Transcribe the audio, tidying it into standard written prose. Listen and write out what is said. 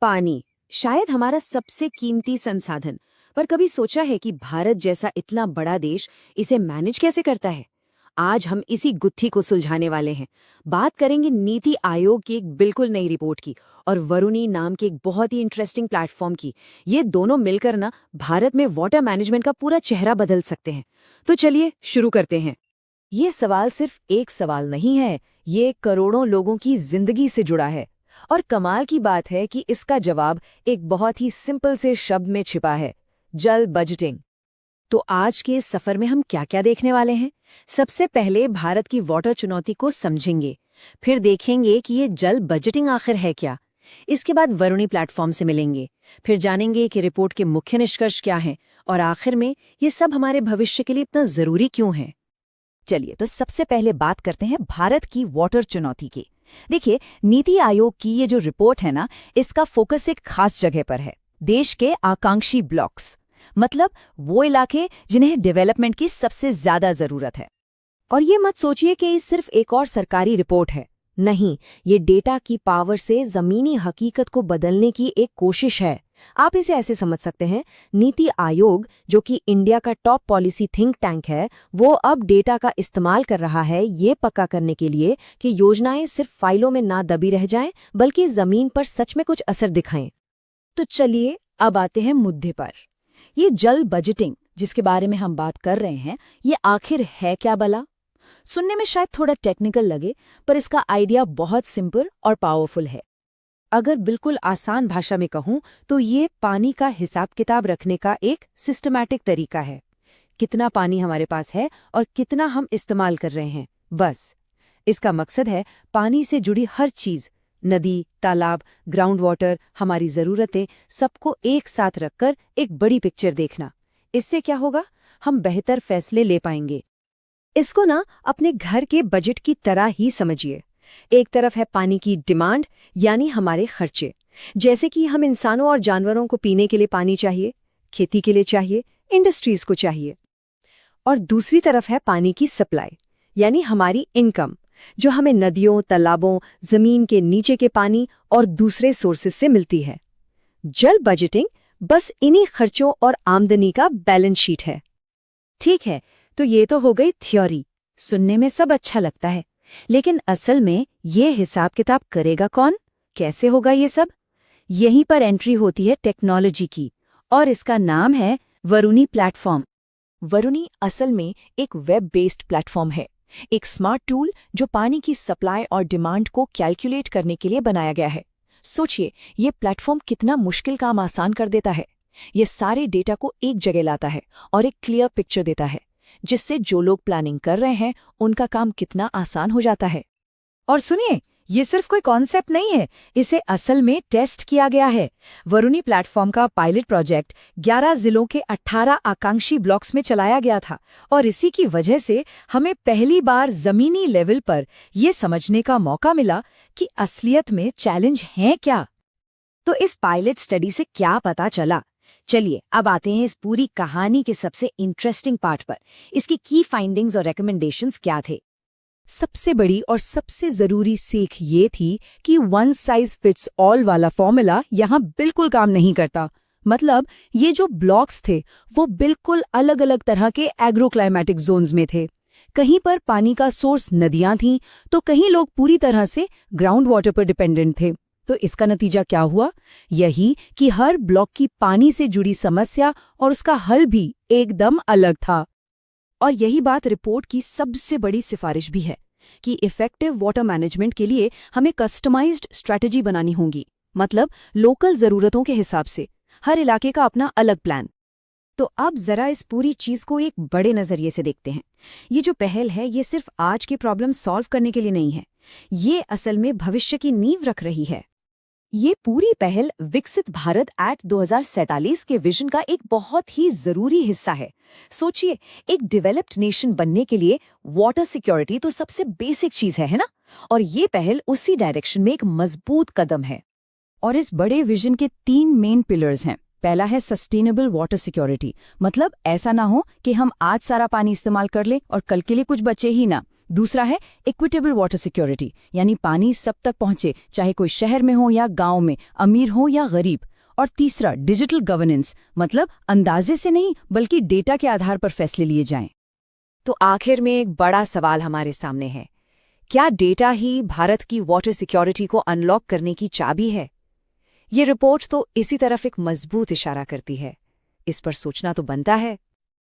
पानी शायद हमारा सबसे कीमती संसाधन, पर कभी सोचा है कि भारत जैसा इतना बड़ा देश इसे मैनेज कैसे करता है? आज हम इसी गुत्थी को सुलझाने वाले हैं। बात करेंगे नीति आयोग की एक बिल्कुल नई रिपोर्ट की और वरुणी नाम के एक बहुत ही इंटरेस्टिंग प्लेटफॉर्म की। ये दोनों मिलकर ना भारत में वाटर मैनेजमेंट का पूरा चेहरा बदल सकते हैं। तो चलिए शुरू करते हैं। ये सवाल सिर्फ एक सवाल नहीं है, ये करोड़ों लोगों की जिंदगी से जुड़ा है। और कमाल की बात है कि इसका जवाब एक बहुत ही सिंपल से शब्द में छिपा है, जल बजटिंग। तो आज के इस सफर में हम क्या क्या देखने वाले हैं? सबसे पहले भारत की वाटर चुनौती को समझेंगे, फिर देखेंगे कि ये जल बजटिंग आखिर है क्या। इसके बाद वरुणी प्लेटफॉर्म से मिलेंगे, फिर जानेंगे कि रिपोर्ट के मुख्य निष्कर्ष क्या हैं, और आखिर में ये सब हमारे भविष्य के लिए इतना जरूरी क्यों है। चलिए तो सबसे पहले बात करते हैं भारत की वाटर चुनौती की। देखिए, नीति आयोग की ये जो रिपोर्ट है ना, इसका फोकस एक खास जगह पर है, देश के आकांक्षी ब्लॉक्स, मतलब वो इलाके जिन्हें डेवलपमेंट की सबसे ज्यादा जरूरत है। और ये मत सोचिए कि ये सिर्फ एक और सरकारी रिपोर्ट है, नहीं, ये डेटा की पावर से जमीनी हकीकत को बदलने की एक कोशिश है। आप इसे ऐसे समझ सकते हैं, नीति आयोग जो कि इंडिया का टॉप पॉलिसी थिंक टैंक है, वो अब डेटा का इस्तेमाल कर रहा है ये पक्का करने के लिए कि योजनाएं सिर्फ फाइलों में ना दबी रह जाएं, बल्कि जमीन पर सच में कुछ असर दिखाएं। तो चलिए अब आते हैं मुद्दे पर। ये जल बजटिंग जिसके बारे में हम बात कर रहे हैं, ये आखिर है क्या भला? सुनने में शायद थोड़ा टेक्निकल लगे, पर इसका आइडिया बहुत सिंपल और पावरफुल है। अगर बिल्कुल आसान भाषा में कहूं तो ये पानी का हिसाब किताब रखने का एक सिस्टमैटिक तरीका है। कितना पानी हमारे पास है और कितना हम इस्तेमाल कर रहे हैं, बस। इसका मकसद है पानी से जुड़ी हर चीज, नदी, तालाब, ग्राउंड वाटर, हमारी ज़रूरतें, सबको एक साथ रखकर एक बड़ी पिक्चर देखना। इससे क्या होगा, हम बेहतर फैसले ले पाएंगे। इसको ना अपने घर के बजट की तरह ही समझिए। एक तरफ है पानी की डिमांड, यानी हमारे खर्चे, जैसे कि हम इंसानों और जानवरों को पीने के लिए पानी चाहिए, खेती के लिए चाहिए, इंडस्ट्रीज को चाहिए। और दूसरी तरफ है पानी की सप्लाई, यानी हमारी इनकम, जो हमें नदियों, तालाबों, जमीन के नीचे के पानी और दूसरे सोर्सेस से मिलती है। जल बजटिंग बस इन्हीं खर्चों और आमदनी का बैलेंस शीट है। ठीक है, तो ये तो हो गई थ्योरी, सुनने में सब अच्छा लगता है, लेकिन असल में ये हिसाब किताब करेगा कौन, कैसे होगा ये सब? यहीं पर एंट्री होती है टेक्नोलॉजी की, और इसका नाम है वरुणी प्लेटफॉर्म। वरुणी असल में एक वेब बेस्ड प्लेटफॉर्म है, एक स्मार्ट टूल जो पानी की सप्लाई और डिमांड को कैलकुलेट करने के लिए बनाया गया है। सोचिए, ये प्लेटफॉर्म कितना मुश्किल काम आसान कर देता है। ये सारे डेटा को एक जगह लाता है और एक क्लियर पिक्चर देता है, जिससे जो लोग प्लानिंग कर रहे हैं उनका काम कितना आसान हो जाता है। और सुनिए, ये सिर्फ कोई कॉन्सेप्ट नहीं है, इसे असल में टेस्ट किया गया है। वरुणी प्लेटफॉर्म का पायलट प्रोजेक्ट 11 जिलों के 18 आकांक्षी ब्लॉक्स में चलाया गया था, और इसी की वजह से हमें पहली बार जमीनी लेवल पर यह समझने का मौका मिला कि असलियत में चैलेंज हैं क्या। तो इस पायलट स्टडी से क्या पता चला? चलिए अब आते हैं इस पूरी कहानी के सबसे इंटरेस्टिंग पार्ट पर। इसकी की फाइंडिंग्स और रिकमेंडेशंस क्या थे? सबसे बड़ी और सबसे जरूरी सीख ये थी कि वन साइज फिट्स ऑल वाला फॉर्मूला यहाँ बिल्कुल काम नहीं करता। मतलब ये जो ब्लॉक्स थे वो बिल्कुल अलग अलग तरह के एग्रोक्लाइमेटिक जोन्स में थे। कहीं पर पानी का सोर्स नदियां थीं, तो कहीं लोग पूरी तरह से ग्राउंड वाटर पर डिपेंडेंट थे। तो इसका नतीजा क्या हुआ? यही कि हर ब्लॉक की पानी से जुड़ी समस्या और उसका हल भी एकदम अलग था। और यही बात रिपोर्ट की सबसे बड़ी सिफारिश भी है कि इफेक्टिव वाटर मैनेजमेंट के लिए हमें कस्टमाइज्ड स्ट्रैटेजी बनानी होगी, मतलब लोकल ज़रूरतों के हिसाब से, हर इलाके का अपना अलग प्लान। तो अब जरा इस पूरी चीज़ को एक बड़े नज़रिए से देखते हैं। ये जो पहल है, ये सिर्फ आज के प्रॉब्लम सॉल्व करने के लिए नहीं है, ये असल में भविष्य की नींव रख रही है। ये पूरी पहल विकसित भारत एक्ट 2047 के विजन का एक बहुत ही जरूरी हिस्सा है। सोचिए, एक डेवलप्ड नेशन बनने के लिए वाटर सिक्योरिटी तो सबसे बेसिक चीज है ना? और ये पहल उसी डायरेक्शन में एक मजबूत कदम है। और इस बड़े विजन के 3 मेन पिलर्स हैं। पहला है सस्टेनेबल वाटर सिक्योरिटी, मतलब ऐसा ना हो कि हम आज सारा पानी इस्तेमाल कर लें और कल के लिए कुछ बचे ही ना। दूसरा है इक्विटेबल वाटर सिक्योरिटी, यानी पानी सब तक पहुंचे, चाहे कोई शहर में हो या गांव में, अमीर हो या गरीब। और तीसरा डिजिटल गवर्नेंस, मतलब अंदाजे से नहीं बल्कि डेटा के आधार पर फैसले लिए जाएं। तो आखिर में एक बड़ा सवाल हमारे सामने है, क्या डेटा ही भारत की वाटर सिक्योरिटी को अनलॉक करने की चाबी है? ये रिपोर्ट तो इसी तरफ एक मजबूत इशारा करती है। इस पर सोचना तो बनता है।